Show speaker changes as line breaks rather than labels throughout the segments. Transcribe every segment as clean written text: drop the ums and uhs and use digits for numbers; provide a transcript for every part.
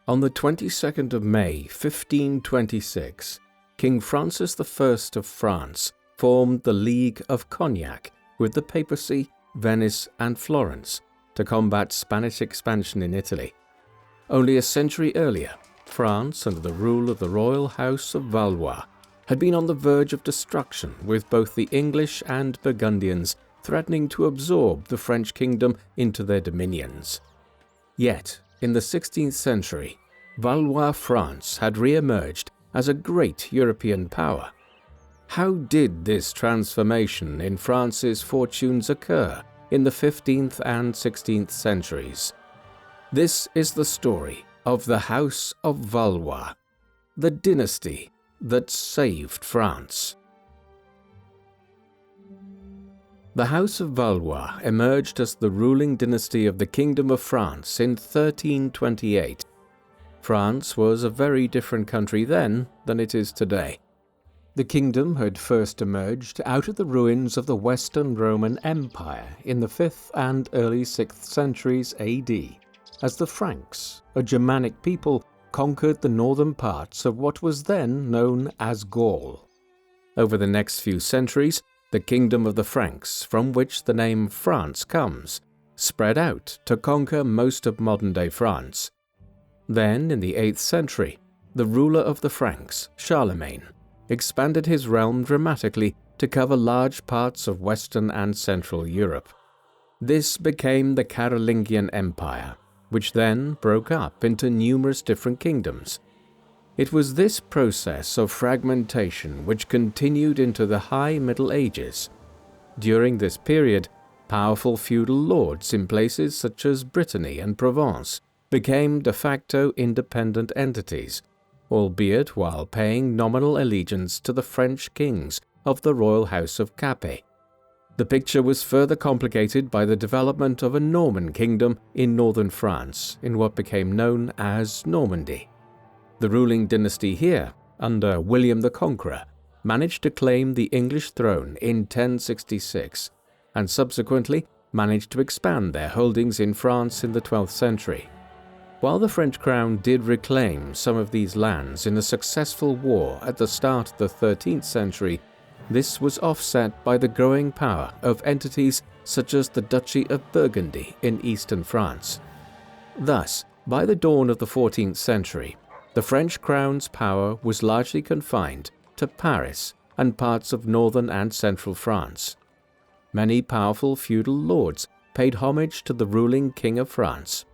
On the 22nd of May, 1526, King Francis I of France formed the League of Cognac with the papacy, Venice, and Florence to combat Spanish expansion in Italy. Only a century earlier, France, under the rule of the royal House of Valois, had been on the verge of destruction, with both the English and Burgundians threatening to absorb the French kingdom into their dominions. Yet, in the 16th century, Valois France had re-emerged as a great European power. How did this transformation in France's fortunes occur in the 15th and 16th centuries? This is the story of the House of Valois, the dynasty that saved France. The House of Valois emerged as the ruling dynasty of the Kingdom of France in 1328. France was a very different country then than it is today. The kingdom had first emerged out of the ruins of the Western Roman Empire in the 5th and early 6th centuries AD, as the Franks, a Germanic people, conquered the northern parts of what was then known as Gaul. Over the next few centuries, the kingdom of the Franks, from which the name France comes, spread out to conquer most of modern-day France. Then, in the 8th century, the ruler of the Franks, Charlemagne, expanded his realm dramatically to cover large parts of Western and Central Europe. This became the Carolingian Empire, which then broke up into numerous different kingdoms. It was this process of fragmentation which continued into the High Middle Ages. During this period, powerful feudal lords in places such as Brittany and Provence became de facto independent entities, albeit while paying nominal allegiance to the French kings of the royal House of Capet. The picture was further complicated by the development of a Norman kingdom in northern France in what became known as Normandy. The ruling dynasty here, under William the Conqueror, managed to claim the English throne in 1066, and subsequently managed to expand their holdings in France in the 12th century. While the French crown did reclaim some of these lands in a successful war at the start of the 13th century, this was offset by the growing power of entities such as the Duchy of Burgundy in eastern France. Thus, by the dawn of the 14th century, the French crown's power was largely confined to Paris and parts of northern and central France. Many powerful feudal lords paid homage to the ruling King of France.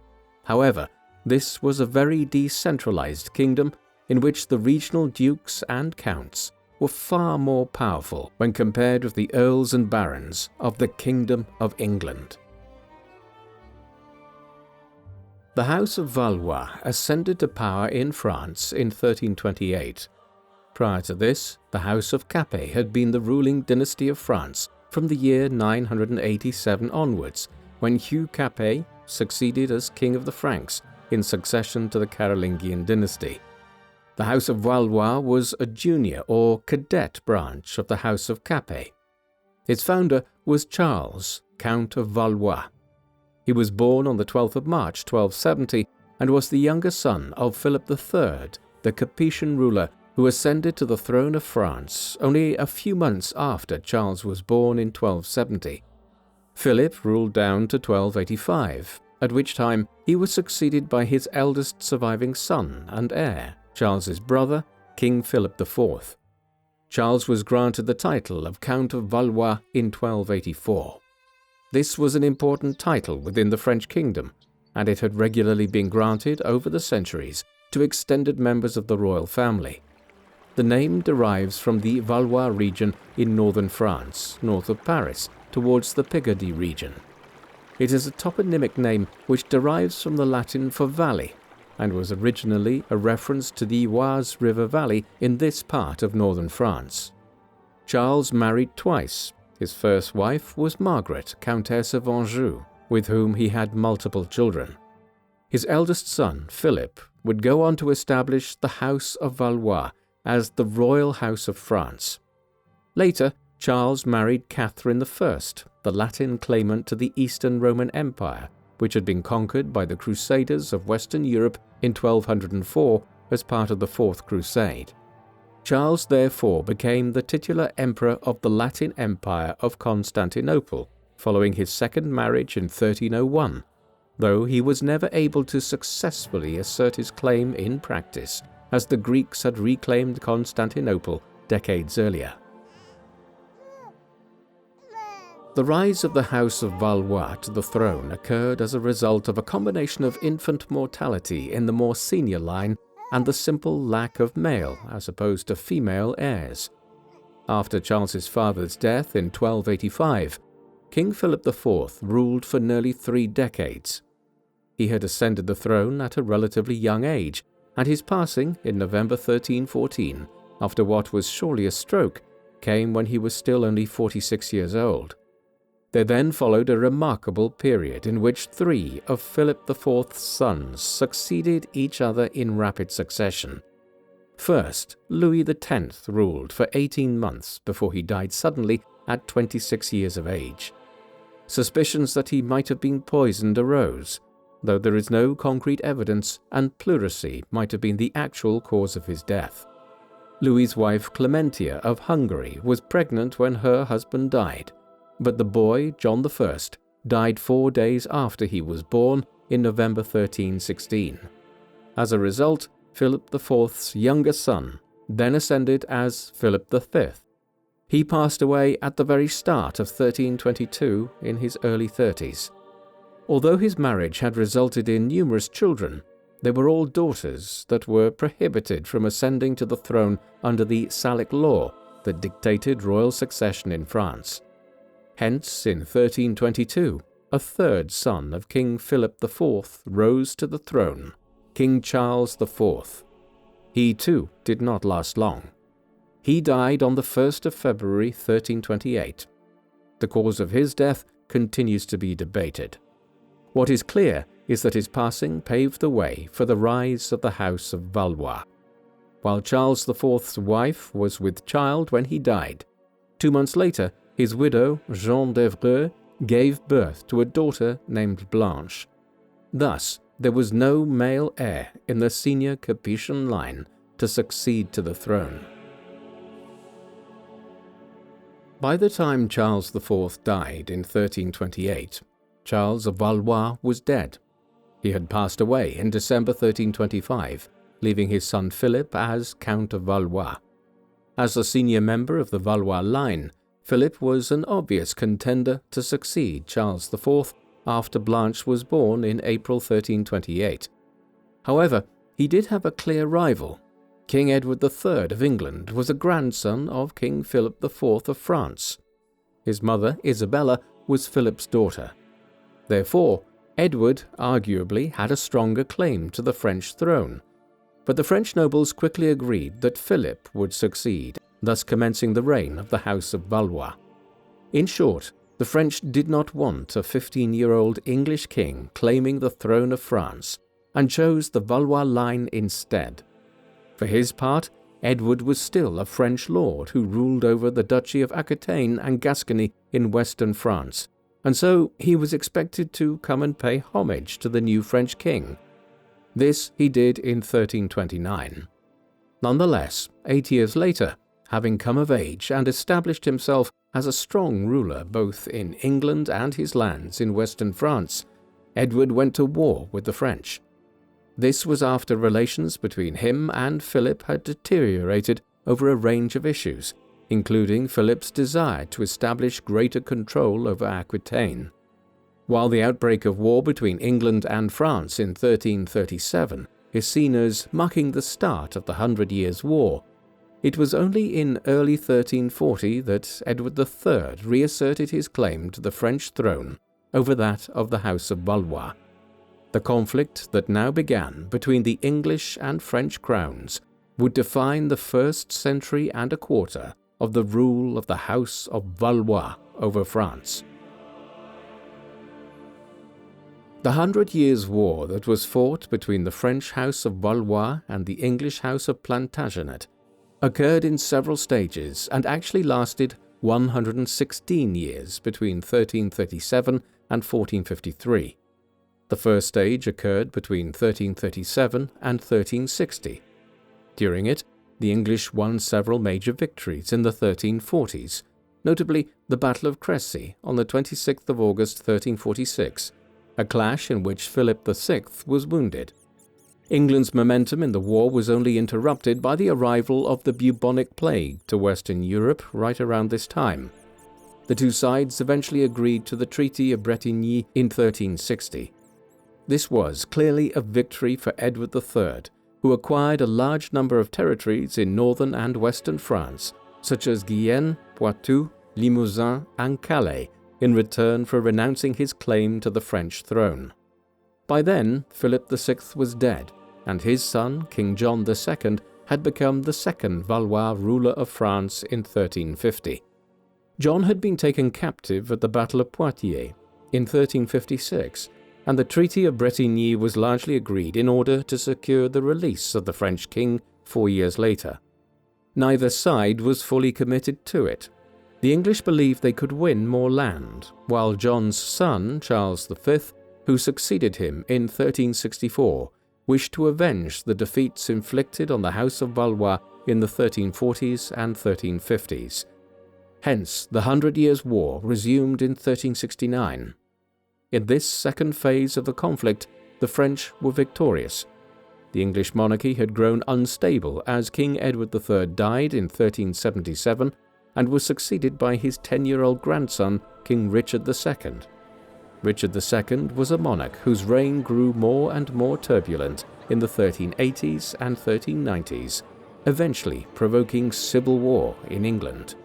However, this was a very decentralized kingdom in which the regional dukes and counts were far more powerful when compared with the earls and barons of the Kingdom of England. The House of Valois ascended to power in France in 1328. Prior to this, the House of Capet had been the ruling dynasty of France from the year 987 onwards, when Hugh Capet succeeded as King of the Franks in succession to the Carolingian dynasty. The House of Valois was a junior or cadet branch of the House of Capet. Its founder was Charles, Count of Valois. He was born on the 12th of March 1270 and was the younger son of Philip III, the Capetian ruler who ascended to the throne of France only a few months after Charles was born in 1270. Philip ruled down to 1285, at which time he was succeeded by his eldest surviving son and heir, Charles's brother, King Philip IV. Charles was granted the title of Count of Valois in 1284. This was an important title within the French kingdom, and it had regularly been granted over the centuries to extended members of the royal family. The name derives from the Valois region in northern France, north of Paris, towards the Picardy region. It is a toponymic name which derives from the Latin for valley, and was originally a reference to the Oise River Valley in this part of northern France. Charles married twice. His first wife was Margaret, Countess of Anjou, with whom he had multiple children. His eldest son, Philip, would go on to establish the House of Valois as the Royal House of France. Later, Charles married Catherine I, the Latin claimant to the Eastern Roman Empire, which had been conquered by the Crusaders of Western Europe in 1204 as part of the Fourth Crusade. Charles therefore became the titular emperor of the Latin Empire of Constantinople, following his second marriage in 1301, though he was never able to successfully assert his claim in practice, as the Greeks had reclaimed Constantinople decades earlier. The rise of the House of Valois to the throne occurred as a result of a combination of infant mortality in the more senior line and the simple lack of male as opposed to female heirs. After Charles's father's death in 1285, King Philip IV ruled for nearly 3 decades. He had ascended the throne at a relatively young age, and his passing in November 1314, after what was surely a stroke, came when he was still only 46 years old. There then followed a remarkable period in which 3 of Philip IV's sons succeeded each other in rapid succession. First, Louis X ruled for 18 months before he died suddenly at 26 years of age. Suspicions that he might have been poisoned arose, though there is no concrete evidence, and pleurisy might have been the actual cause of his death. Louis's wife Clementia of Hungary was pregnant when her husband died, but the boy, John I, died 4 days after he was born in November 1316. As a result, Philip IV's younger son then ascended as Philip V. He passed away at the very start of 1322 in his early 30s. Although his marriage had resulted in numerous children, they were all daughters that were prohibited from ascending to the throne under the Salic law that dictated royal succession in France. Hence, in 1322, a third son of King Philip IV rose to the throne, King Charles IV. He too did not last long. He died on the 1st of February 1328. The cause of his death continues to be debated. What is clear is that his passing paved the way for the rise of the House of Valois. While Charles IV's wife was with child when he died, 2 months later, his widow, Jeanne d'Evreux, gave birth to a daughter named Blanche. Thus, there was no male heir in the senior Capetian line to succeed to the throne. By the time Charles IV died in 1328, Charles of Valois was dead. He had passed away in December 1325, leaving his son Philip as Count of Valois. As the senior member of the Valois line, Philip was an obvious contender to succeed Charles IV after Blanche was born in April 1328. However, he did have a clear rival. King Edward III of England was a grandson of King Philip IV of France. His mother, Isabella, was Philip's daughter. Therefore, Edward arguably had a stronger claim to the French throne, but the French nobles quickly agreed that Philip would succeed, thus commencing the reign of the House of Valois. In short, the French did not want a 15-year-old English king claiming the throne of France, and chose the Valois line instead. For his part, Edward was still a French lord who ruled over the Duchy of Aquitaine and Gascony in western France, and so he was expected to come and pay homage to the new French king. This he did in 1329. Nonetheless, 8 years later, having come of age and established himself as a strong ruler both in England and his lands in western France, Edward went to war with the French. This was after relations between him and Philip had deteriorated over a range of issues, including Philip's desire to establish greater control over Aquitaine. While the outbreak of war between England and France in 1337 is seen as marking the start of the 100 Years' War, it was only in early 1340 that Edward III reasserted his claim to the French throne over that of the House of Valois. The conflict that now began between the English and French crowns would define the first century and a quarter of the rule of the House of Valois over France. The 100 Years' War that was fought between the French House of Valois and the English House of Plantagenet occurred in several stages and actually lasted 116 years between 1337 and 1453. The first stage occurred between 1337 and 1360. During it, the English won several major victories in the 1340s, notably the Battle of Crecy on the 26th of August 1346, a clash in which Philip VI was wounded. England's momentum in the war was only interrupted by the arrival of the bubonic plague to Western Europe right around this time. The two sides eventually agreed to the Treaty of Bretigny in 1360. This was clearly a victory for Edward III, who acquired a large number of territories in northern and western France, such as Guyenne, Poitou, Limousin, and Calais, in return for renouncing his claim to the French throne. By then, Philip VI was dead, and his son, King John II, had become the second Valois ruler of France in 1350. John had been taken captive at the Battle of Poitiers in 1356, and the Treaty of Bretigny was largely agreed in order to secure the release of the French king 4 years later. Neither side was fully committed to it. The English believed they could win more land, while John's son, Charles V, who succeeded him in 1364, wished to avenge the defeats inflicted on the House of Valois in the 1340s and 1350s. Hence, the 100 Years' War resumed in 1369. In this second phase of the conflict, the French were victorious. The English monarchy had grown unstable as King Edward III died in 1377 and was succeeded by his 10-year-old grandson, King Richard II. Richard II was a monarch whose reign grew more and more turbulent in the 1380s and 1390s, eventually provoking civil war in England.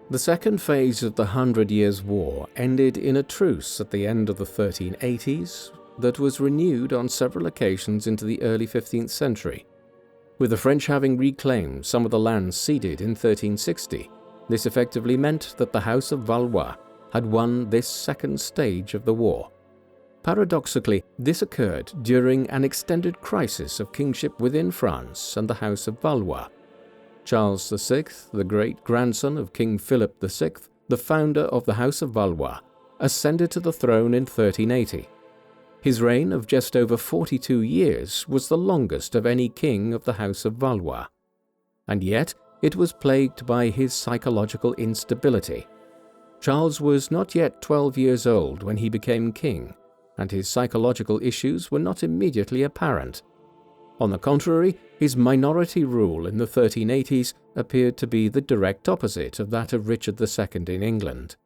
The second phase of the 100 Years' War ended in a truce at the end of the 1380s that was renewed on several occasions into the early 15th century. With the French having reclaimed some of the lands ceded in 1360, this effectively meant that the House of Valois had won this second stage of the war. Paradoxically, this occurred during an extended crisis of kingship within France and the House of Valois. Charles VI, the great-grandson of King Philip VI, the founder of the House of Valois, ascended to the throne in 1380. His reign of just over 42 years was the longest of any king of the House of Valois. And yet, it was plagued by his psychological instability. Charles was not yet 12 years old when he became king, and his psychological issues were not immediately apparent. On the contrary, his minority rule in the 1380s appeared to be the direct opposite of that of Richard II in England.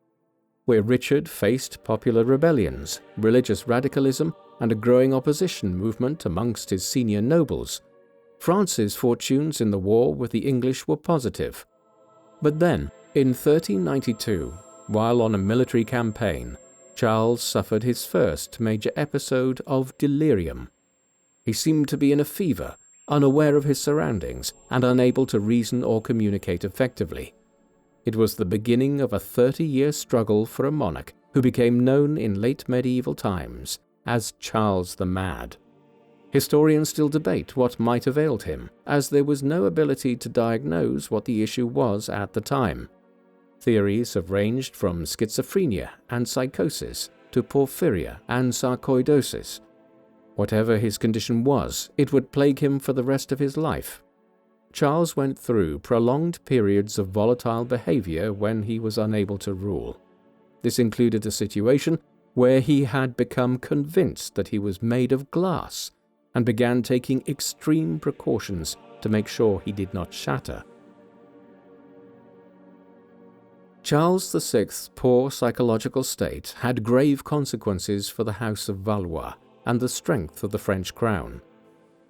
Where Richard faced popular rebellions, religious radicalism, and a growing opposition movement amongst his senior nobles, France's fortunes in the war with the English were positive. But then, in 1392, while on a military campaign, Charles suffered his first major episode of delirium. He seemed to be in a fever, unaware of his surroundings, and unable to reason or communicate effectively. It was the beginning of a 30-year struggle for a monarch who became known in late medieval times as Charles the Mad. Historians still debate what might have ailed him, as there was no ability to diagnose what the issue was at the time. Theories have ranged from schizophrenia and psychosis to porphyria and sarcoidosis. Whatever his condition was, it would plague him for the rest of his life. Charles went through prolonged periods of volatile behavior when he was unable to rule. This included a situation where he had become convinced that he was made of glass and began taking extreme precautions to make sure he did not shatter. Charles VI's poor psychological state had grave consequences for the House of Valois and the strength of the French crown.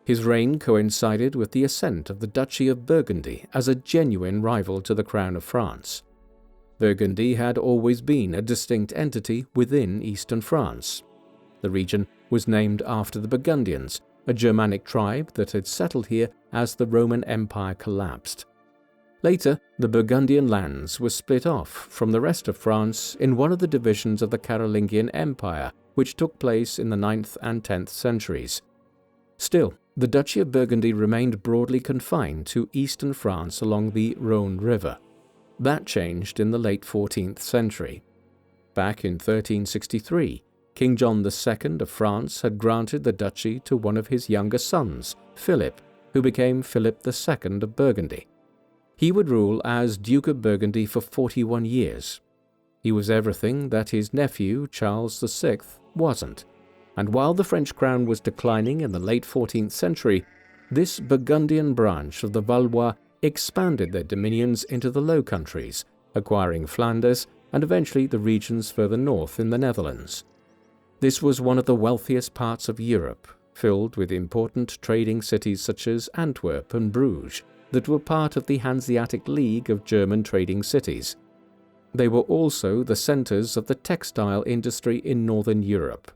His reign coincided with the ascent of the Duchy of Burgundy as a genuine rival to the crown of France. Burgundy had always been a distinct entity within eastern France. The region was named after the Burgundians, a Germanic tribe that had settled here as the Roman Empire collapsed. Later, the Burgundian lands were split off from the rest of France in one of the divisions of the Carolingian Empire, which took place in the 9th and 10th centuries. Still, the Duchy of Burgundy remained broadly confined to eastern France along the Rhône River. That changed in the late 14th century. Back in 1363, King John II of France had granted the duchy to one of his younger sons, Philip, who became Philip II of Burgundy. He would rule as Duke of Burgundy for 41 years. He was everything that his nephew, Charles VI, wasn't, and while the French crown was declining in the late 14th century, this Burgundian branch of the Valois expanded their dominions into the Low Countries, acquiring Flanders and eventually the regions further north in the Netherlands. This was one of the wealthiest parts of Europe, filled with important trading cities such as Antwerp and Bruges that were part of the Hanseatic League of German trading cities. They were also the centers of the textile industry in northern Europe.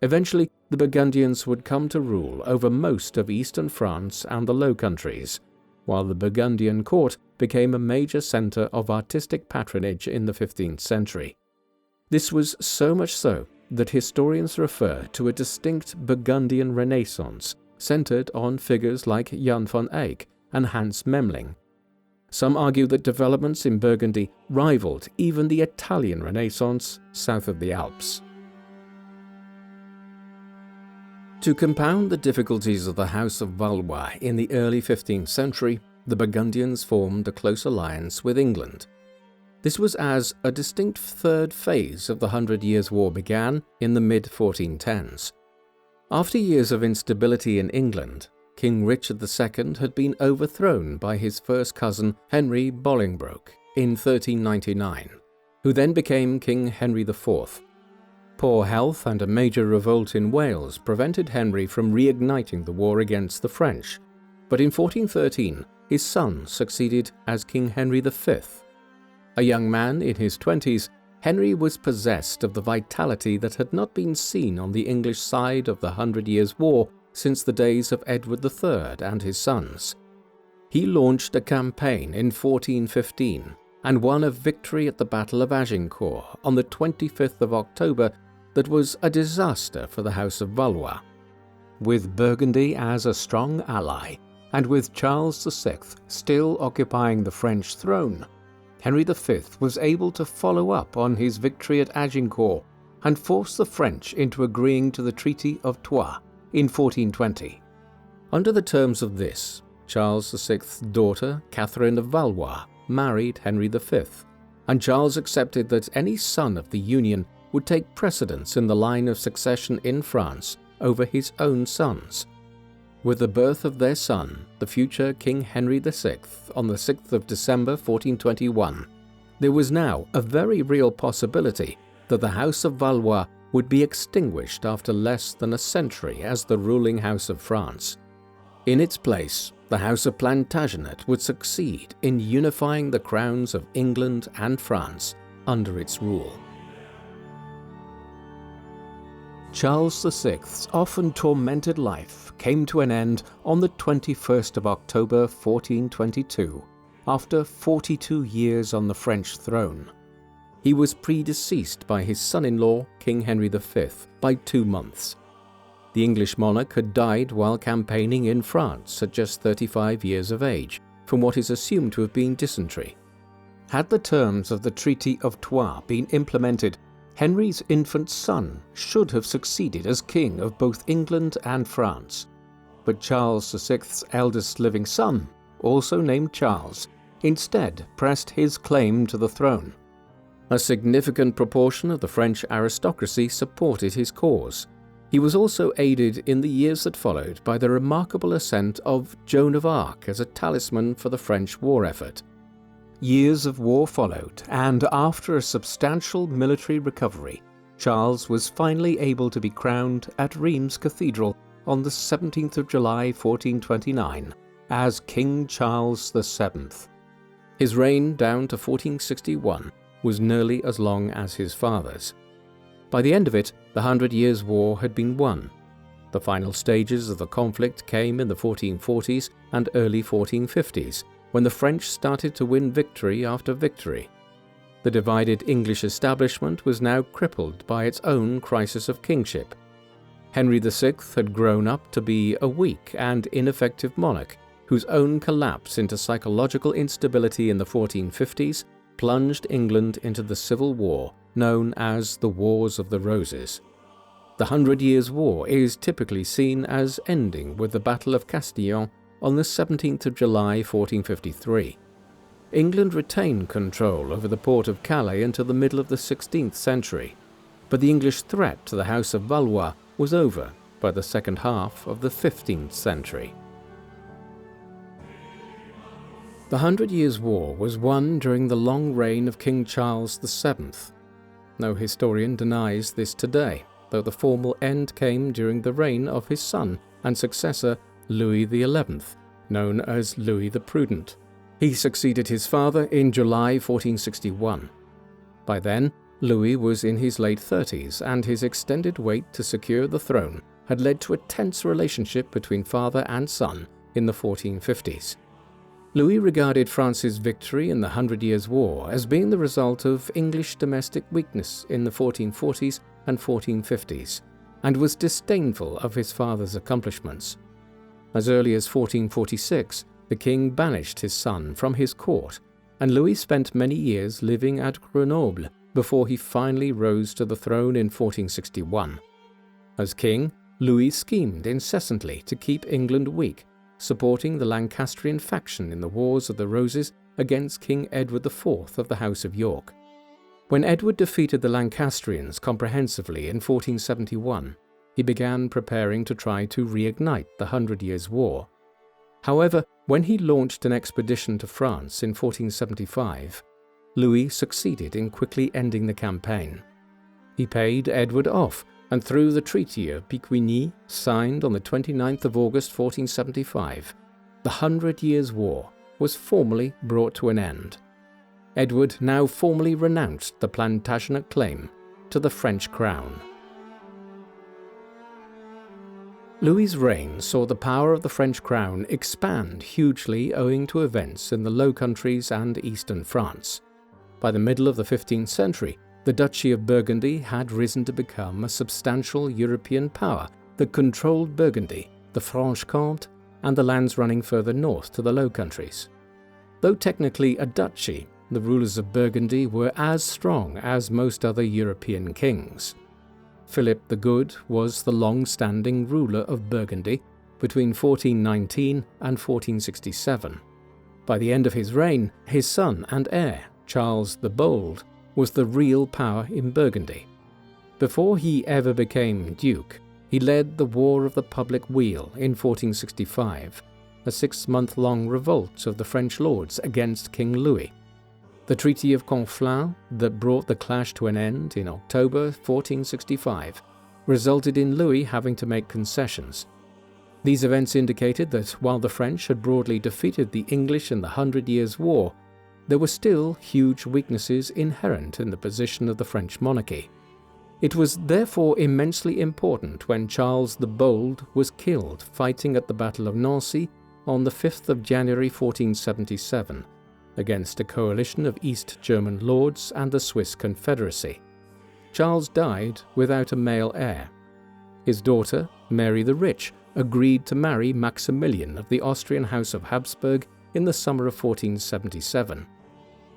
Eventually, the Burgundians would come to rule over most of eastern France and the Low Countries, while the Burgundian court became a major center of artistic patronage in the 15th century. This was so much so that historians refer to a distinct Burgundian Renaissance centered on figures like Jan van Eyck and Hans Memling. Some argue that developments in Burgundy rivaled even the Italian Renaissance south of the Alps. To compound the difficulties of the House of Valois in the early 15th century, the Burgundians formed a close alliance with England. This was as a distinct third phase of the 100 Years' War began in the mid-1410s. After years of instability in England, King Richard II had been overthrown by his first cousin Henry Bolingbroke in 1399, who then became King Henry IV. Poor health and a major revolt in Wales prevented Henry from reigniting the war against the French, but in 1413 his son succeeded as King Henry V. A young man in his 20s, Henry was possessed of the vitality that had not been seen on the English side of the 100 Years' War since the days of Edward III and his sons. He launched a campaign in 1415 and won a victory at the Battle of Agincourt on the 25th of October that was a disaster for the House of Valois. With Burgundy as a strong ally, and with Charles VI still occupying the French throne, Henry V was able to follow up on his victory at Agincourt and force the French into agreeing to the Treaty of Troyes in 1420. Under the terms of this, Charles VI's daughter, Catherine of Valois, married Henry V, and Charles accepted that any son of the union would take precedence in the line of succession in France over his own sons. With the birth of their son, the future King Henry VI, on the 6th of December 1421, there was now a very real possibility that the House of Valois would be extinguished after less than a century as the ruling House of France. In its place, the House of Plantagenet would succeed in unifying the crowns of England and France under its rule. Charles VI's often tormented life came to an end on the 21st of October 1422, after 42 years on the French throne. He was predeceased by his son-in-law, King Henry V, by 2 months. The English monarch had died while campaigning in France at just 35 years of age, from what is assumed to have been dysentery. Had the terms of the Treaty of Troyes been implemented, Henry's infant son should have succeeded as king of both England and France. But Charles VI's eldest living son, also named Charles, instead pressed his claim to the throne. A significant proportion of the French aristocracy supported his cause. He was also aided in the years that followed by the remarkable ascent of Joan of Arc as a talisman for the French war effort. Years of war followed, and after a substantial military recovery, Charles was finally able to be crowned at Rheims Cathedral on the 17th of July 1429 as King Charles VII. His reign down to 1461 was nearly as long as his father's. By the end of it, the 100 Years' War had been won. The final stages of the conflict came in the 1440s and early 1450s, when the French started to win victory after victory. The divided English establishment was now crippled by its own crisis of kingship. Henry VI had grown up to be a weak and ineffective monarch, whose own collapse into psychological instability in the 1450s plunged England into the Civil War known as the Wars of the Roses. The 100 Years' War is typically seen as ending with the Battle of Castillon on the 17th of July 1453. England retained control over the port of Calais until the middle of the 16th century, but the English threat to the House of Valois was over by the second half of the 15th century. The 100 Years' War was won during the long reign of King Charles VII. No historian denies this today, though the formal end came during the reign of his son and successor Louis XI, known as Louis the Prudent. He succeeded his father in July 1461. By then, Louis was in his late 30s, and his extended wait to secure the throne had led to a tense relationship between father and son in the 1450s. Louis regarded France's victory in the 100 Years' War as being the result of English domestic weakness in the 1440s and 1450s, and was disdainful of his father's accomplishments. As early as 1446, the king banished his son from his court, and Louis spent many years living at Grenoble before he finally rose to the throne in 1461. As king, Louis schemed incessantly to keep England weak, supporting the Lancastrian faction in the Wars of the Roses against King Edward IV of the House of York. When Edward defeated the Lancastrians comprehensively in 1471, he began preparing to try to reignite the 100 Years' War. However, when he launched an expedition to France in 1475, Louis succeeded in quickly ending the campaign. He paid Edward off, and through the Treaty of Picquigny, signed on the 29th of August 1475, the 100 Years' War was formally brought to an end. Edward now formally renounced the Plantagenet claim to the French crown. Louis's reign saw the power of the French crown expand hugely owing to events in the Low Countries and eastern France. By the middle of the 15th century, the Duchy of Burgundy had risen to become a substantial European power that controlled Burgundy, the Franche-Comté, and the lands running further north to the Low Countries. Though technically a duchy, the rulers of Burgundy were as strong as most other European kings. Philip the Good was the long-standing ruler of Burgundy between 1419 and 1467. By the end of his reign, his son and heir, Charles the Bold, was the real power in Burgundy. Before he ever became duke, he led the War of the Public Weal in 1465, a 6-month-long revolt of the French lords against King Louis. The Treaty of Conflans, that brought the clash to an end in October 1465, resulted in Louis having to make concessions. These events indicated that while the French had broadly defeated the English in the 100 Years' War, there were still huge weaknesses inherent in the position of the French monarchy. It was therefore immensely important when Charles the Bold was killed fighting at the Battle of Nancy on the 5th of January 1477, against a coalition of East German lords and the Swiss Confederacy. Charles died without a male heir. His daughter, Mary the Rich, agreed to marry Maximilian of the Austrian House of Habsburg in the summer of 1477.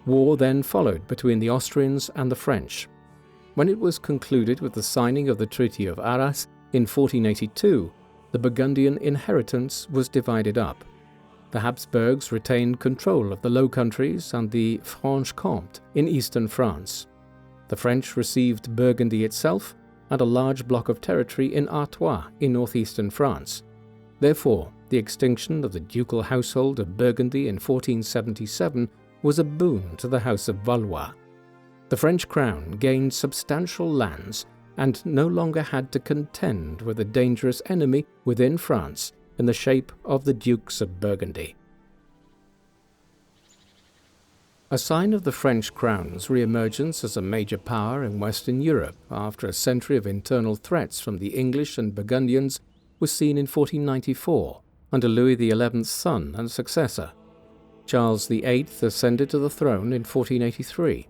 War then followed between the Austrians and the French. When it was concluded with the signing of the Treaty of Arras in 1482, the Burgundian inheritance was divided up. The Habsburgs retained control of the Low Countries and the Franche-Comté in eastern France. The French received Burgundy itself and a large block of territory in Artois in northeastern France. Therefore, the extinction of the ducal household of Burgundy in 1477 was a boon to the House of Valois. The French crown gained substantial lands and no longer had to contend with a dangerous enemy within France in the shape of the Dukes of Burgundy. A sign of the French crown's re-emergence as a major power in Western Europe after a century of internal threats from the English and Burgundians was seen in 1494 under Louis XI's son and successor. Charles VIII ascended to the throne in 1483.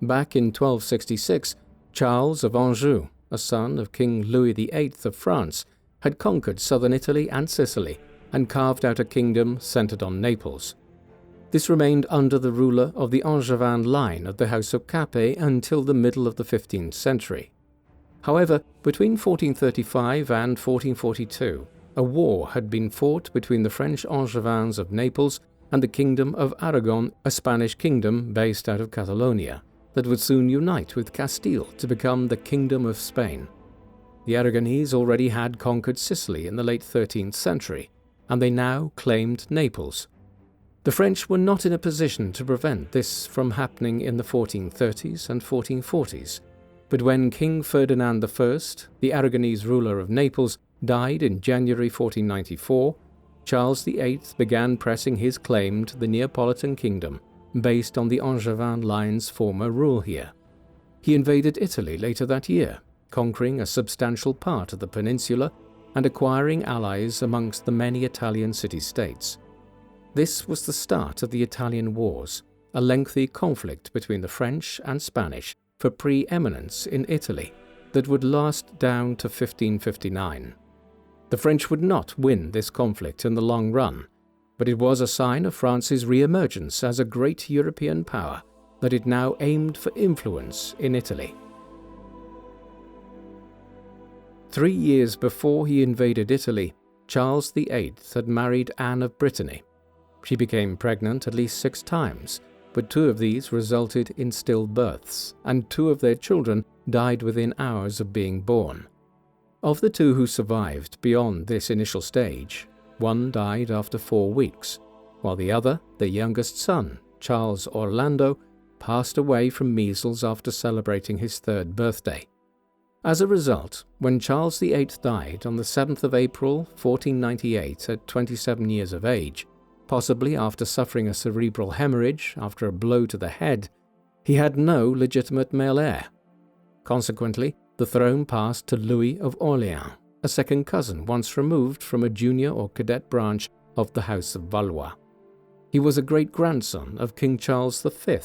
Back in 1266, Charles of Anjou, a son of King Louis VIII of France, had conquered southern Italy and Sicily and carved out a kingdom centered on Naples. This remained under the ruler of the Angevin line of the House of Capet until the middle of the 15th century. However, between 1435 and 1442, a war had been fought between the French Angevins of Naples and the Kingdom of Aragon, a Spanish kingdom based out of Catalonia, that would soon unite with Castile to become the Kingdom of Spain. The Aragonese already had conquered Sicily in the late 13th century, and they now claimed Naples. The French were not in a position to prevent this from happening in the 1430s and 1440s, but when King Ferdinand I, the Aragonese ruler of Naples, died in January 1494, Charles VIII began pressing his claim to the Neapolitan kingdom based on the Angevin line's former rule here. He invaded Italy later that year, conquering a substantial part of the peninsula and acquiring allies amongst the many Italian city-states. This was the start of the Italian Wars, a lengthy conflict between the French and Spanish for preeminence in Italy that would last down to 1559. The French would not win this conflict in the long run, but it was a sign of France's re-emergence as a great European power that it now aimed for influence in Italy. 3 years before he invaded Italy, Charles VIII had married Anne of Brittany. She became pregnant at least 6 times, but 2 of these resulted in stillbirths, and 2 of their children died within hours of being born. Of the 2 who survived beyond this initial stage, 1 died after 4 weeks, while the other, their youngest son, Charles Orlando, passed away from measles after celebrating his 3rd birthday. As a result, when Charles VIII died on the 7th of April 1498 at 27 years of age, possibly after suffering a cerebral hemorrhage after a blow to the head, he had no legitimate male heir. Consequently, the throne passed to Louis of Orleans, a second cousin once removed from a junior or cadet branch of the House of Valois. He was a great-grandson of King Charles V,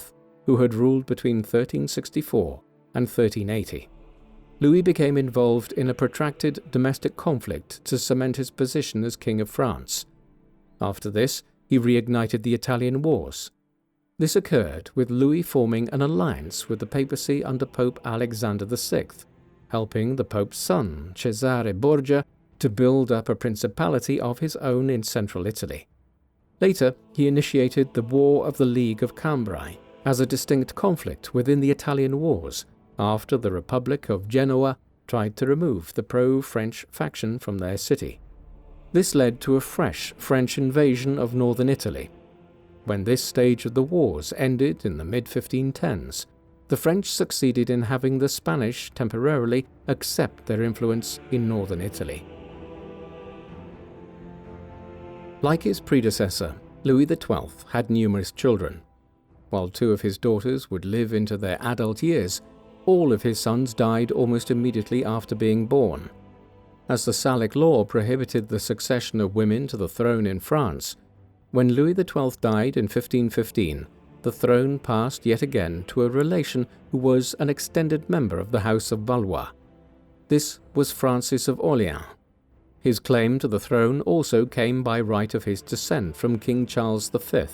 who had ruled between 1364 and 1380. Louis became involved in a protracted domestic conflict to cement his position as King of France. After this, he reignited the Italian Wars. This occurred with Louis forming an alliance with the papacy under Pope Alexander VI, helping the Pope's son, Cesare Borgia, to build up a principality of his own in central Italy. Later, he initiated the War of the League of Cambrai as a distinct conflict within the Italian Wars, after the Republic of Genoa tried to remove the pro-French faction from their city. This led to a fresh French invasion of northern Italy. When this stage of the wars ended in the mid-1510s, the French succeeded in having the Spanish temporarily accept their influence in northern Italy. Like his predecessor, Louis XII had numerous children. While 2 of his daughters would live into their adult years, all of his sons died almost immediately after being born. As the Salic law prohibited the succession of women to the throne in France, when Louis XII died in 1515, the throne passed yet again to a relation who was an extended member of the House of Valois. This was Francis of Orleans. His claim to the throne also came by right of his descent from King Charles V.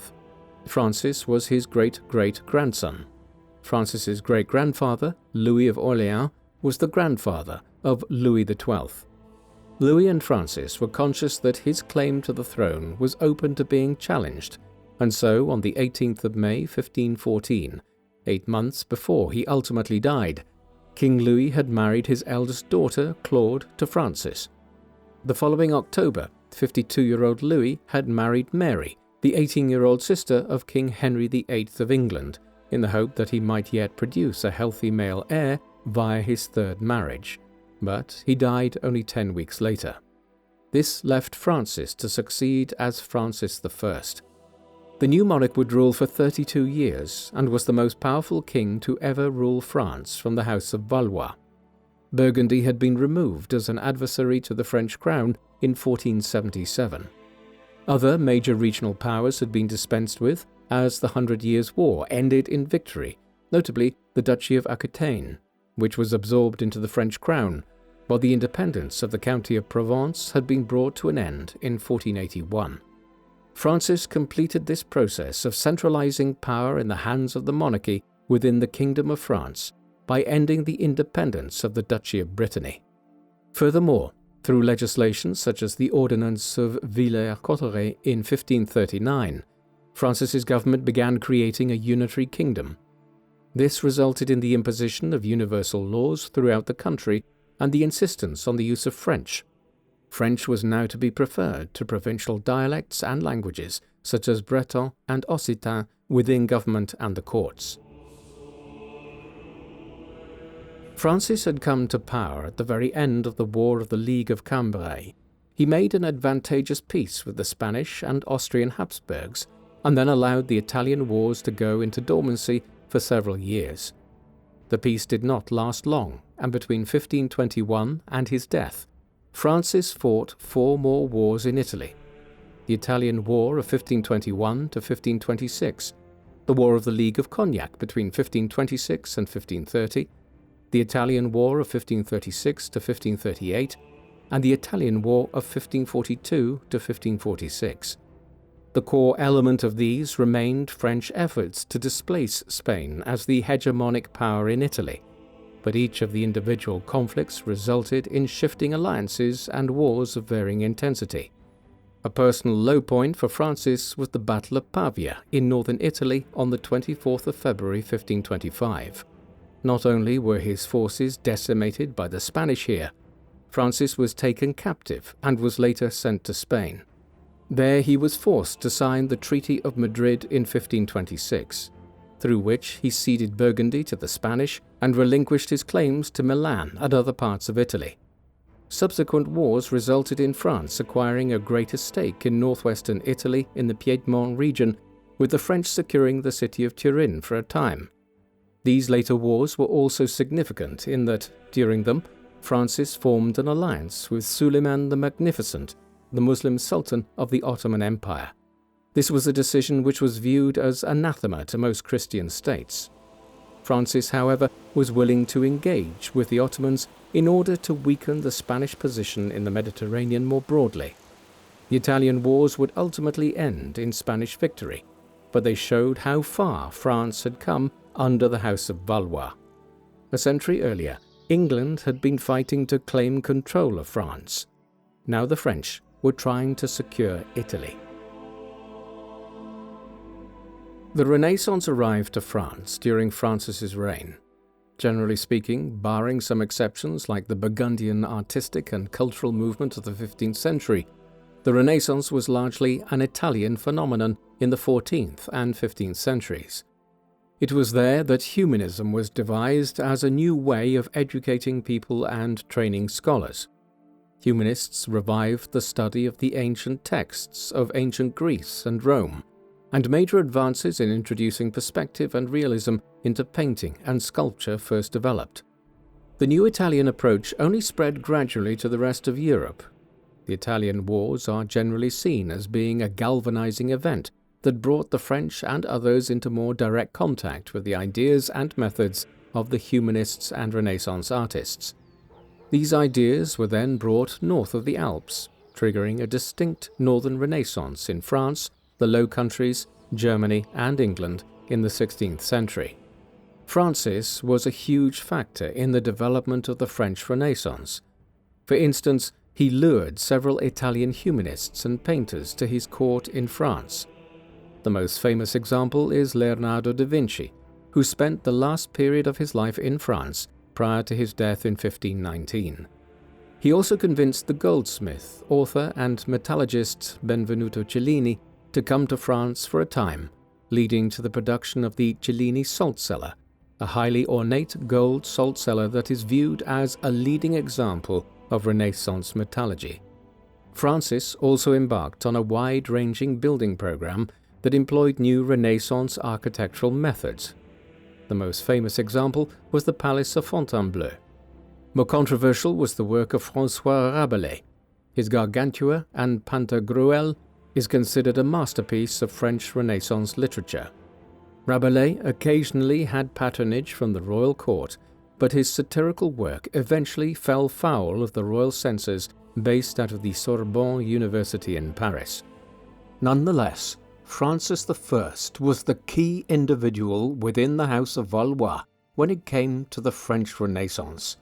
Francis was his great-great-grandson. Francis's great-grandfather, Louis of Orleans, was the grandfather of Louis XII. Louis and Francis were conscious that his claim to the throne was open to being challenged, and so on the 18th of May 1514, 8 months before he ultimately died, King Louis had married his eldest daughter, Claude, to Francis. The following October, 52-year-old Louis had married Mary, the 18-year-old sister of King Henry VIII of England, in the hope that he might yet produce a healthy male heir via his 3rd marriage. But he died only 10 weeks later. This left Francis to succeed as Francis I. The new monarch would rule for 32 years and was the most powerful king to ever rule France from the House of Valois. Burgundy had been removed as an adversary to the French crown in 1477. Other major regional powers had been dispensed with as the 100 Years' War ended in victory, notably the Duchy of Aquitaine, which was absorbed into the French crown, while the independence of the County of Provence had been brought to an end in 1481. Francis completed this process of centralizing power in the hands of the monarchy within the Kingdom of France by ending the independence of the Duchy of Brittany. Furthermore, through legislation such as the Ordinance of Villers-Cotterêts in 1539, Francis's government began creating a unitary kingdom. This resulted in the imposition of universal laws throughout the country and the insistence on the use of French. French was now to be preferred to provincial dialects and languages, such as Breton and Occitan, within government and the courts. Francis had come to power at the very end of the War of the League of Cambrai. He made an advantageous peace with the Spanish and Austrian Habsburgs, and then allowed the Italian wars to go into dormancy for several years. The peace did not last long, and between 1521 and his death, Francis fought 4 more wars in Italy: the Italian War of 1521 to 1526, the War of the League of Cognac between 1526 and 1530, the Italian War of 1536 to 1538, and the Italian War of 1542 to 1546. The core element of these remained French efforts to displace Spain as the hegemonic power in Italy, but each of the individual conflicts resulted in shifting alliances and wars of varying intensity. A personal low point for Francis was the Battle of Pavia in northern Italy on the 24th of February 1525. Not only were his forces decimated by the Spanish here, Francis was taken captive and was later sent to Spain. There he was forced to sign the Treaty of Madrid in 1526, through which he ceded Burgundy to the Spanish and relinquished his claims to Milan and other parts of Italy. Subsequent wars resulted in France acquiring a greater stake in northwestern Italy in the Piedmont region, with the French securing the city of Turin for a time. These later wars were also significant in that, during them, Francis formed an alliance with Suleiman the Magnificent, the Muslim Sultan of the Ottoman Empire. This was a decision which was viewed as anathema to most Christian states. Francis, however, was willing to engage with the Ottomans in order to weaken the Spanish position in the Mediterranean more broadly. The Italian wars would ultimately end in Spanish victory, but they showed how far France had come under the House of Valois. A century earlier, England had been fighting to claim control of France. Now the French were trying to secure Italy. The Renaissance arrived to France during Francis's reign. Generally speaking, barring some exceptions like the Burgundian artistic and cultural movement of the 15th century, the Renaissance was largely an Italian phenomenon in the 14th and 15th centuries. It was there that humanism was devised as a new way of educating people and training scholars. Humanists revived the study of the ancient texts of ancient Greece and Rome, and major advances in introducing perspective and realism into painting and sculpture first developed. The new Italian approach only spread gradually to the rest of Europe. The Italian wars are generally seen as being a galvanizing event that brought the French and others into more direct contact with the ideas and methods of the humanists and Renaissance artists. These ideas were then brought north of the Alps, triggering a distinct northern Renaissance in France, the Low Countries, Germany, and England in the 16th century. Francis was a huge factor in the development of the French Renaissance. For instance, he lured several Italian humanists and painters to his court in France. The most famous example is Leonardo da Vinci, who spent the last period of his life in France prior to his death in 1519. He also convinced the goldsmith, author, and metallurgist Benvenuto Cellini to come to France for a time, leading to the production of the Cellini salt cellar, a highly ornate gold salt cellar that is viewed as a leading example of Renaissance metallurgy. Francis also embarked on a wide-ranging building program that employed new Renaissance architectural methods. The most famous example was the Palace of Fontainebleau. More controversial was the work of François Rabelais. His Gargantua and Pantagruel is considered a masterpiece of French Renaissance literature. Rabelais occasionally had patronage from the royal court, but his satirical work eventually fell foul of the royal censors based out of the Sorbonne University in Paris. Nonetheless, Francis I was the key individual within the House of Valois when it came to the French Renaissance.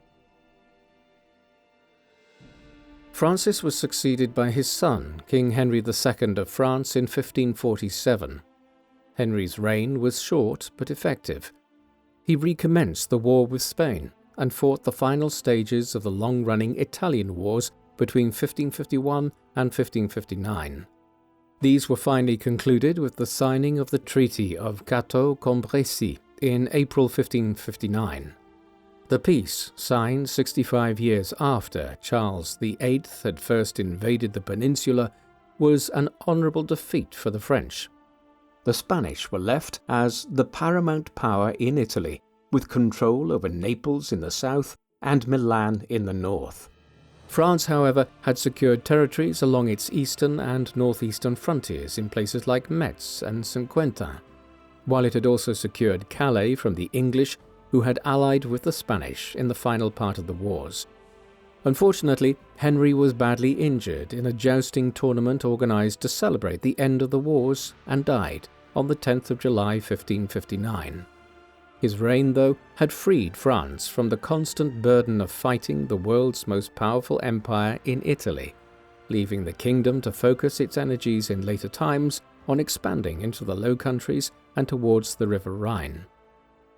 Francis was succeeded by his son, King Henry II of France, in 1547. Henry's reign was short but effective. He recommenced the war with Spain and fought the final stages of the long-running Italian wars between 1551 and 1559. These were finally concluded with the signing of the Treaty of Cateau-Cambrésis in April 1559. The peace, signed 65 years after Charles VIII had first invaded the peninsula, was an honourable defeat for the French. The Spanish were left as the paramount power in Italy, with control over Naples in the south and Milan in the north. France, however, had secured territories along its eastern and northeastern frontiers in places like Metz and Saint-Quentin, while it had also secured Calais from the English, who had allied with the Spanish in the final part of the wars. Unfortunately, Henry was badly injured in a jousting tournament organized to celebrate the end of the wars and died on the 10th of July 1559. His reign, though, had freed France from the constant burden of fighting the world's most powerful empire in Italy, leaving the kingdom to focus its energies in later times on expanding into the Low Countries and towards the River Rhine.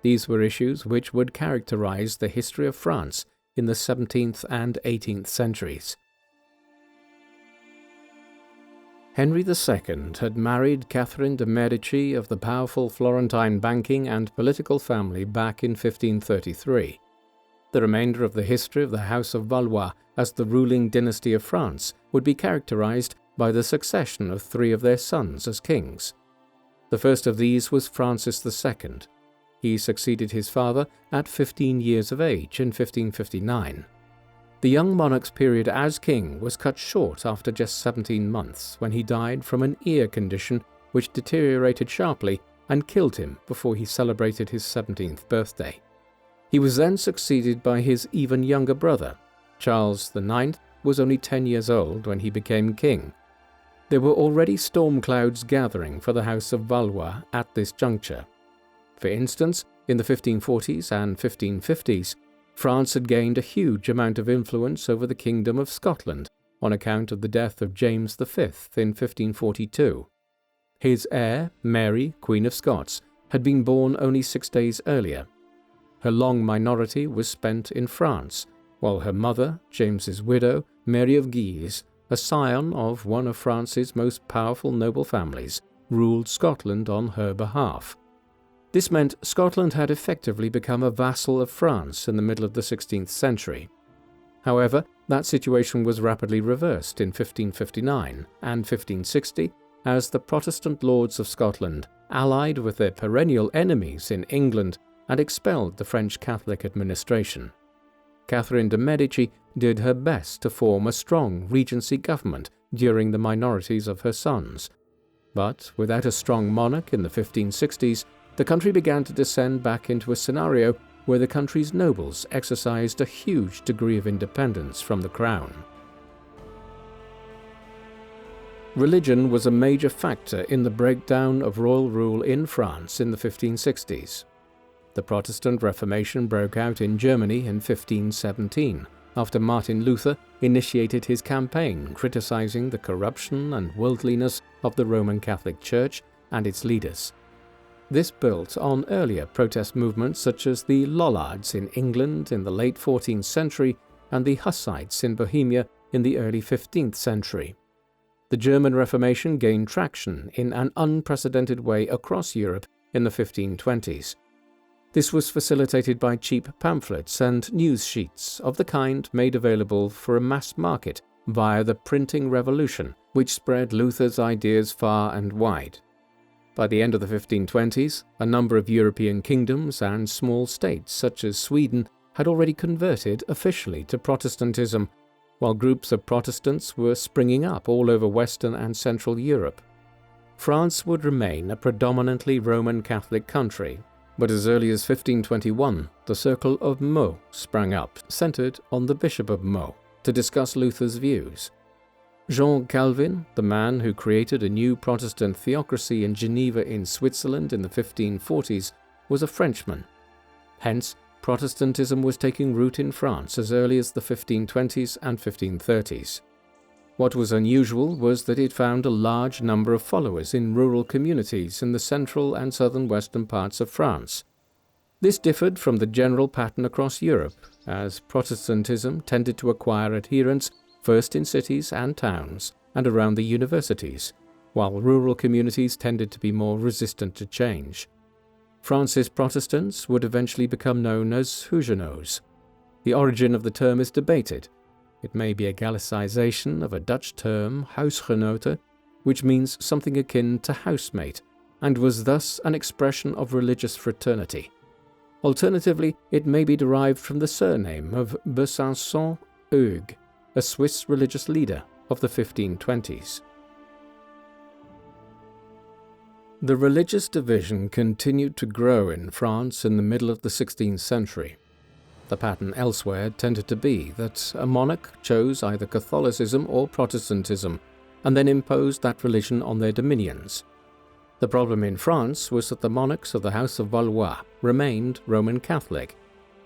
These were issues which would characterize the history of France in the 17th and 18th centuries. Henry II had married Catherine de Medici of the powerful Florentine banking and political family back in 1533. The remainder of the history of the House of Valois as the ruling dynasty of France would be characterized by the succession of 3 of their sons as kings. The first of these was Francis II. He succeeded his father at 15 years of age in 1559. The young monarch's period as king was cut short after just 17 months when he died from an ear condition which deteriorated sharply and killed him before he celebrated his 17th birthday. He was then succeeded by his even younger brother. Charles IX was only 10 years old when he became king. There were already storm clouds gathering for the House of Valois at this juncture. For instance, in the 1540s and 1550s, France had gained a huge amount of influence over the Kingdom of Scotland on account of the death of James V in 1542. His heir, Mary, Queen of Scots, had been born only 6 days earlier. Her long minority was spent in France, while her mother, James's widow, Mary of Guise, a scion of one of France's most powerful noble families, ruled Scotland on her behalf. This meant Scotland had effectively become a vassal of France in the middle of the 16th century. However, that situation was rapidly reversed in 1559 and 1560 as the Protestant lords of Scotland allied with their perennial enemies in England and expelled the French Catholic administration. Catherine de Medici did her best to form a strong regency government during the minorities of her sons. But without a strong monarch in the 1560s, the country began to descend back into a scenario where the country's nobles exercised a huge degree of independence from the crown. Religion was a major factor in the breakdown of royal rule in France in the 1560s. The Protestant Reformation broke out in Germany in 1517, after Martin Luther initiated his campaign criticizing the corruption and worldliness of the Roman Catholic Church and its leaders. This built on earlier protest movements such as the Lollards in England in the late 14th century and the Hussites in Bohemia in the early 15th century. The German Reformation gained traction in an unprecedented way across Europe in the 1520s. This was facilitated by cheap pamphlets and news sheets of the kind made available for a mass market via the printing revolution, which spread Luther's ideas far and wide. By the end of the 1520s, a number of European kingdoms and small states such as Sweden had already converted officially to Protestantism, while groups of Protestants were springing up all over Western and Central Europe. France would remain a predominantly Roman Catholic country, but as early as 1521, the Circle of Meaux sprang up, centered on the Bishop of Meaux, to discuss Luther's views. Jean Calvin, the man who created a new Protestant theocracy in Geneva in Switzerland in the 1540s, was a Frenchman. Hence, Protestantism was taking root in France as early as the 1520s and 1530s. What was unusual was that it found a large number of followers in rural communities in the central and southern western parts of France. This differed from the general pattern across Europe, as Protestantism tended to acquire adherents first in cities and towns and around the universities, while rural communities tended to be more resistant to change. France's Protestants would eventually become known as Huguenots. The origin of the term is debated. It may be a Gallicization of a Dutch term, huisgenote, which means something akin to housemate, and was thus an expression of religious fraternity. Alternatively, it may be derived from the surname of Besançon Hugues, a Swiss religious leader of the 1520s. The religious division continued to grow in France in the middle of the 16th century. The pattern elsewhere tended to be that a monarch chose either Catholicism or Protestantism, and then imposed that religion on their dominions. The problem in France was that the monarchs of the House of Valois remained Roman Catholic,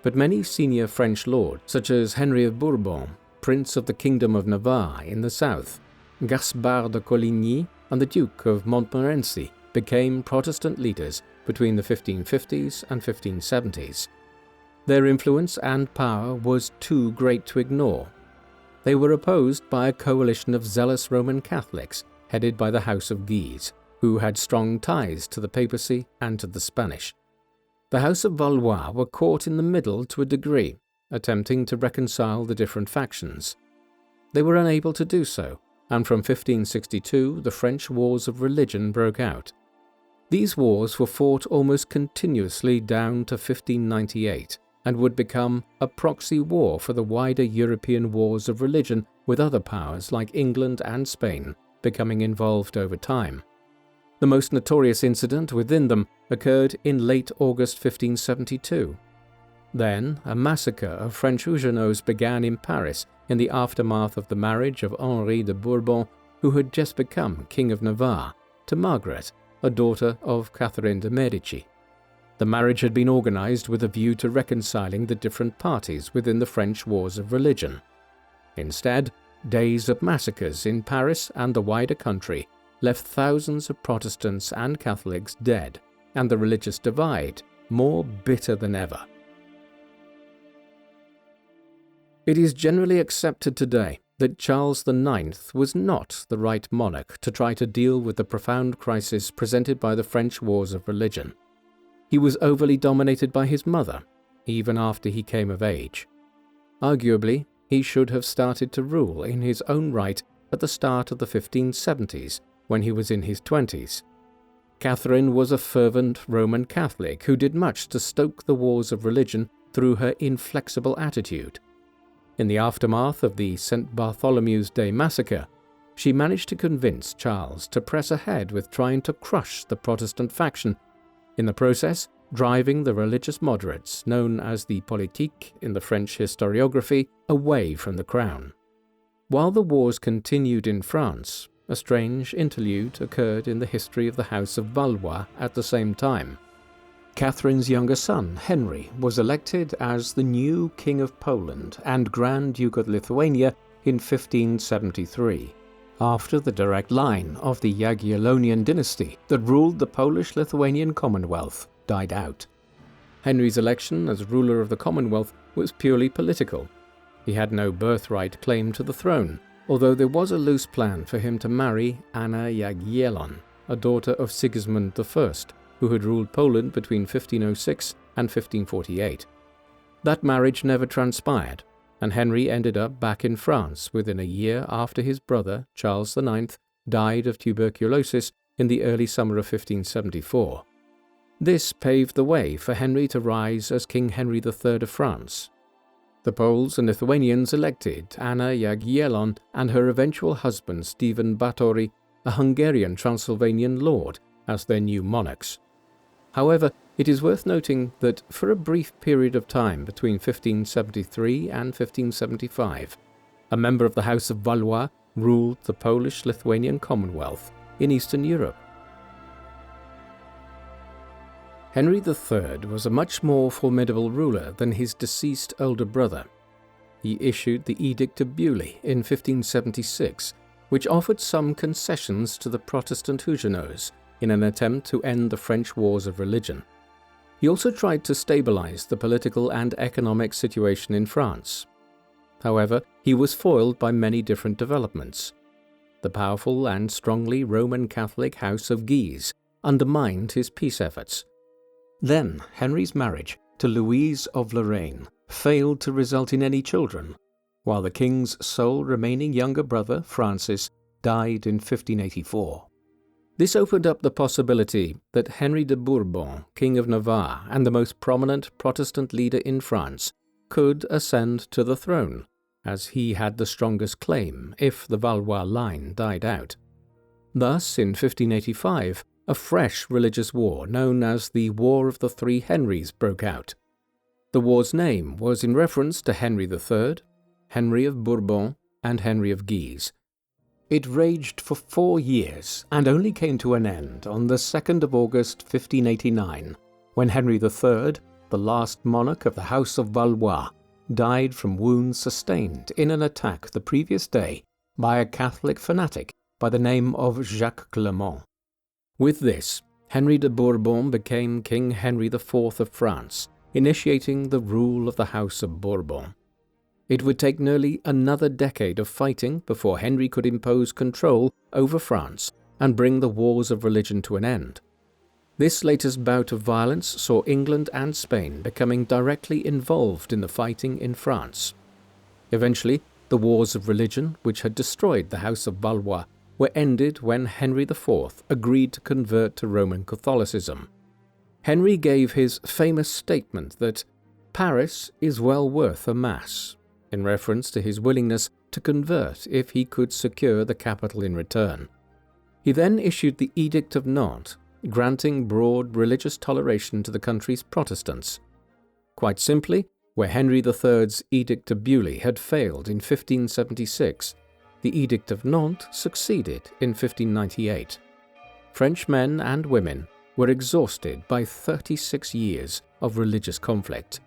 but many senior French lords, such as Henry of Bourbon, Prince of the Kingdom of Navarre in the south, Gaspard de Coligny, and the Duke of Montmorency, became Protestant leaders between the 1550s and 1570s. Their influence and power was too great to ignore. They were opposed by a coalition of zealous Roman Catholics headed by the House of Guise, who had strong ties to the papacy and to the Spanish. The House of Valois were caught in the middle to a degree, attempting to reconcile the different factions. They were unable to do so, and from 1562 the French Wars of Religion broke out. These wars were fought almost continuously down to 1598, and would become a proxy war for the wider European wars of religion, with other powers like England and Spain becoming involved over time. The most notorious incident within them occurred in late August 1572. Then, a massacre of French Huguenots began in Paris in the aftermath of the marriage of Henri de Bourbon, who had just become King of Navarre, to Margaret, a daughter of Catherine de Medici. The marriage had been organized with a view to reconciling the different parties within the French Wars of Religion. Instead, days of massacres in Paris and the wider country left thousands of Protestants and Catholics dead, and the religious divide more bitter than ever. It is generally accepted today that Charles IX was not the right monarch to try to deal with the profound crisis presented by the French Wars of Religion. He was overly dominated by his mother, even after he came of age. Arguably, he should have started to rule in his own right at the start of the 1570s, when he was in his 20s. Catherine was a fervent Roman Catholic who did much to stoke the wars of religion through her inflexible attitude. In the aftermath of the St. Bartholomew's Day massacre, she managed to convince Charles to press ahead with trying to crush the Protestant faction, in the process driving the religious moderates, known as the politique in the French historiography, away from the crown. While the wars continued in France, a strange interlude occurred in the history of the House of Valois at the same time. Catherine's younger son, Henry, was elected as the new King of Poland and Grand Duke of Lithuania in 1573, after the direct line of the Jagiellonian dynasty that ruled the Polish-Lithuanian Commonwealth died out. Henry's election as ruler of the Commonwealth was purely political. He had no birthright claim to the throne, although there was a loose plan for him to marry Anna Jagiellon, a daughter of Sigismund I, who had ruled Poland between 1506 and 1548. That marriage never transpired, and Henry ended up back in France within a year after his brother, Charles IX, died of tuberculosis in the early summer of 1574. This paved the way for Henry to rise as King Henry III of France. The Poles and Lithuanians elected Anna Jagiellon and her eventual husband Stephen Batory, a Hungarian Transylvanian lord, as their new monarchs. However, it is worth noting that for a brief period of time between 1573 and 1575, a member of the House of Valois ruled the Polish-Lithuanian Commonwealth in Eastern Europe. Henry III was a much more formidable ruler than his deceased older brother. He issued the Edict of Beaulieu in 1576, which offered some concessions to the Protestant Huguenots in an attempt to end the French wars of religion. He also tried to stabilize the political and economic situation in France. However, he was foiled by many different developments. The powerful and strongly Roman Catholic House of Guise undermined his peace efforts. Then Henry's marriage to Louise of Lorraine failed to result in any children, while the king's sole remaining younger brother, Francis, died in 1584. This opened up the possibility that Henry de Bourbon, King of Navarre and the most prominent Protestant leader in France, could ascend to the throne, as he had the strongest claim if the Valois line died out. Thus, in 1585, a fresh religious war known as the War of the Three Henrys broke out. The war's name was in reference to Henry III, Henry of Bourbon, and Henry of Guise. It raged for 4 years and only came to an end on the 2nd of August 1589, when Henry III, the last monarch of the House of Valois, died from wounds sustained in an attack the previous day by a Catholic fanatic by the name of Jacques Clement. With this, Henry de Bourbon became King Henry IV of France, initiating the rule of the House of Bourbon. It would take nearly another decade of fighting before Henry could impose control over France and bring the wars of religion to an end. This latest bout of violence saw England and Spain becoming directly involved in the fighting in France. Eventually, the wars of religion, which had destroyed the House of Valois, were ended when Henry IV agreed to convert to Roman Catholicism. Henry gave his famous statement that Paris is well worth a mass, in reference to his willingness to convert if he could secure the capital in return. He then issued the Edict of Nantes, granting broad religious toleration to the country's Protestants. Quite simply, where Henry III's Edict of Beaulieu had failed in 1576, the Edict of Nantes succeeded in 1598. French men and women were exhausted by 36 years of religious conflict.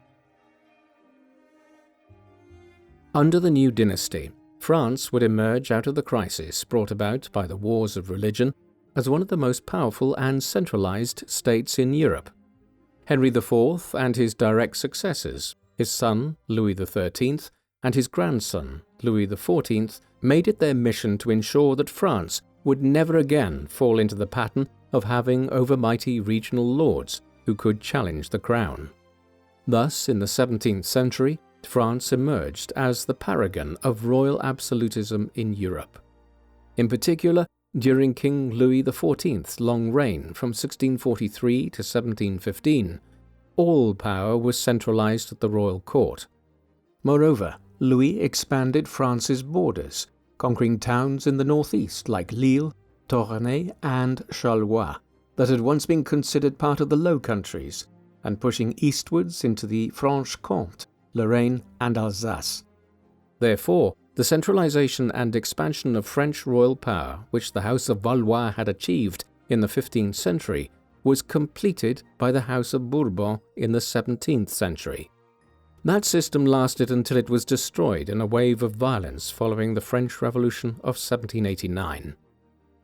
Under the new dynasty, France would emerge out of the crisis brought about by the wars of religion as one of the most powerful and centralized states in Europe. Henry IV and his direct successors, his son Louis XIII and his grandson Louis XIV, made it their mission to ensure that France would never again fall into the pattern of having overmighty regional lords who could challenge the crown. Thus, in the 17th century, France emerged as the paragon of royal absolutism in Europe. In particular, during King Louis XIV's long reign from 1643 to 1715, all power was centralized at the royal court. Moreover, Louis expanded France's borders, conquering towns in the northeast like Lille, Tournai, and Charleroi that had once been considered part of the Low Countries, and pushing eastwards into the Franche-Comté, Lorraine, and Alsace. Therefore, the centralization and expansion of French royal power, which the House of Valois had achieved in the 15th century, was completed by the House of Bourbon in the 17th century. That system lasted until it was destroyed in a wave of violence following the French Revolution of 1789.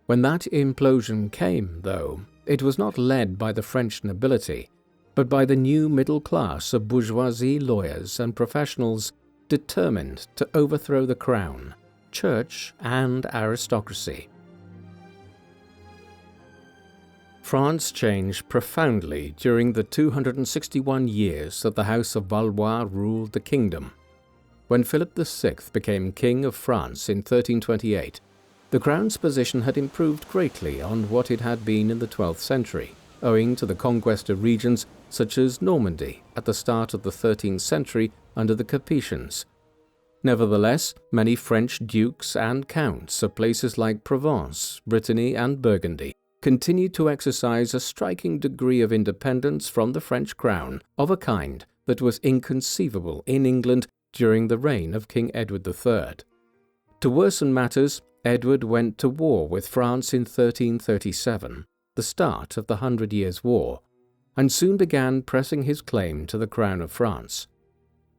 When that implosion came, though, it was not led by the French nobility, but by the new middle class of bourgeoisie, lawyers, and professionals determined to overthrow the crown, church, and aristocracy. France changed profoundly during the 261 years that the House of Valois ruled the kingdom. When Philip VI became King of France in 1328, the crown's position had improved greatly on what it had been in the 12th century, owing to the conquest of regions such as Normandy at the start of the 13th century under the Capetians. Nevertheless, many French dukes and counts of places like Provence, Brittany, and Burgundy continued to exercise a striking degree of independence from the French crown of a kind that was inconceivable in England during the reign of King Edward III. To worsen matters, Edward went to war with France in 1337, the start of the 100 Years' War, and soon began pressing his claim to the crown of France.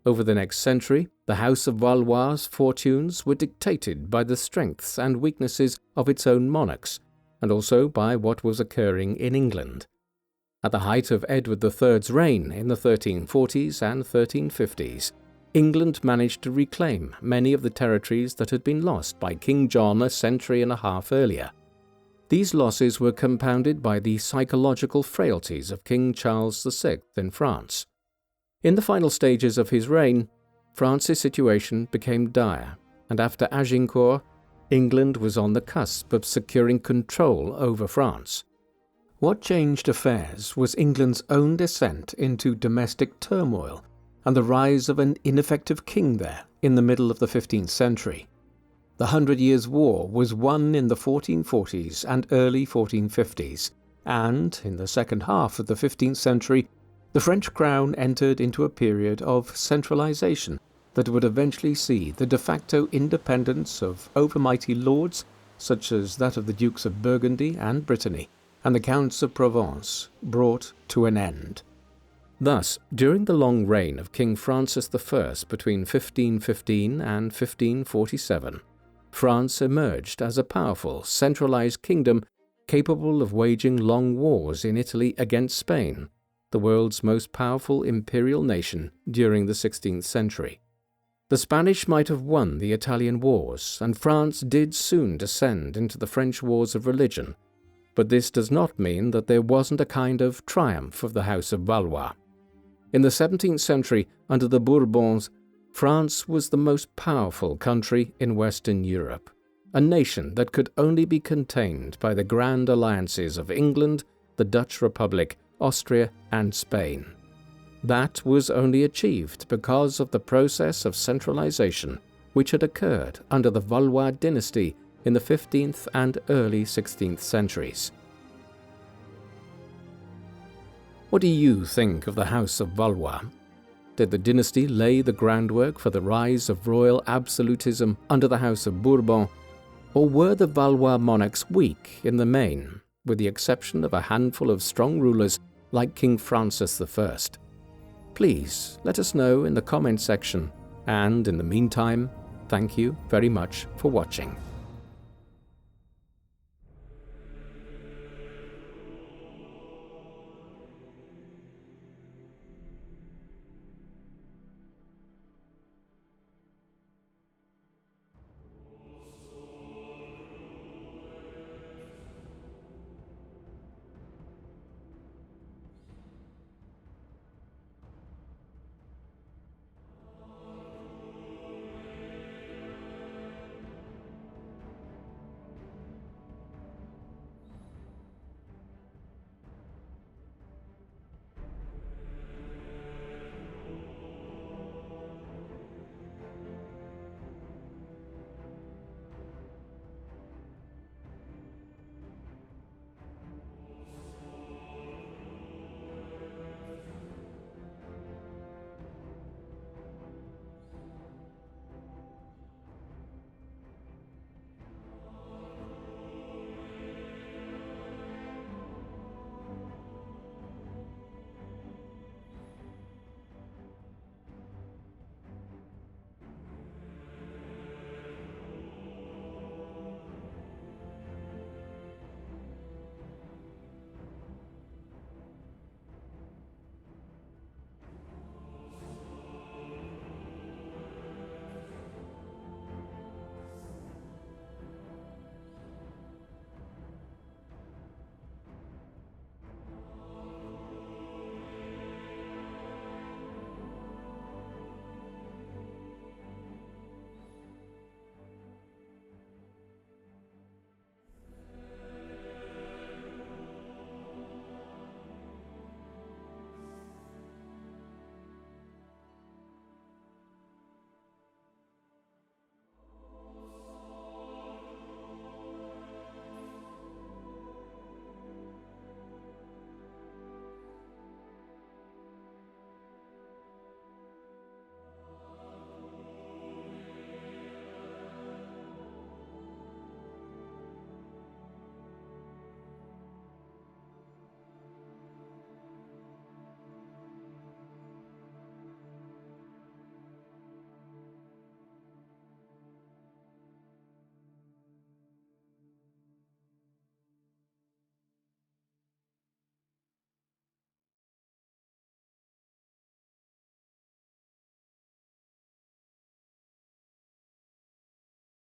Over the next century, the House of Valois' fortunes were dictated by the strengths and weaknesses of its own monarchs, and also by what was occurring in England. At the height of Edward III's reign in the 1340s and 1350s, England managed to reclaim many of the territories that had been lost by King John a century and a half earlier. These losses were compounded by the psychological frailties of King Charles VI in France. In the final stages of his reign, France's situation became dire, and after Agincourt, England was on the cusp of securing control over France. What changed affairs was England's own descent into domestic turmoil and the rise of an ineffective king there in the middle of the 15th century. The 100 Years' War was won in the 1440s and early 1450s, and in the second half of the 15th century, the French crown entered into a period of centralization that would eventually see the de facto independence of overmighty lords such as that of the Dukes of Burgundy and Brittany and the Counts of Provence brought to an end. Thus, during the long reign of King Francis I between 1515 and 1547, France emerged as a powerful, centralized kingdom capable of waging long wars in Italy against Spain, the world's most powerful imperial nation during the 16th century. The Spanish might have won the Italian wars, and France did soon descend into the French wars of religion, but this does not mean that there wasn't a kind of triumph of the House of Valois. In the 17th century, under the Bourbons, France was the most powerful country in Western Europe, a nation that could only be contained by the grand alliances of England, the Dutch Republic, Austria, and Spain. That was only achieved because of the process of centralization which had occurred under the Valois dynasty in the 15th and early 16th centuries. What do you think of the House of Valois? Did the dynasty lay the groundwork for the rise of royal absolutism under the House of Bourbon, or were the Valois monarchs weak in the main, with the exception of a handful of strong rulers like King Francis I? Please let us know in the comment section, and in the meantime, thank you very much for watching.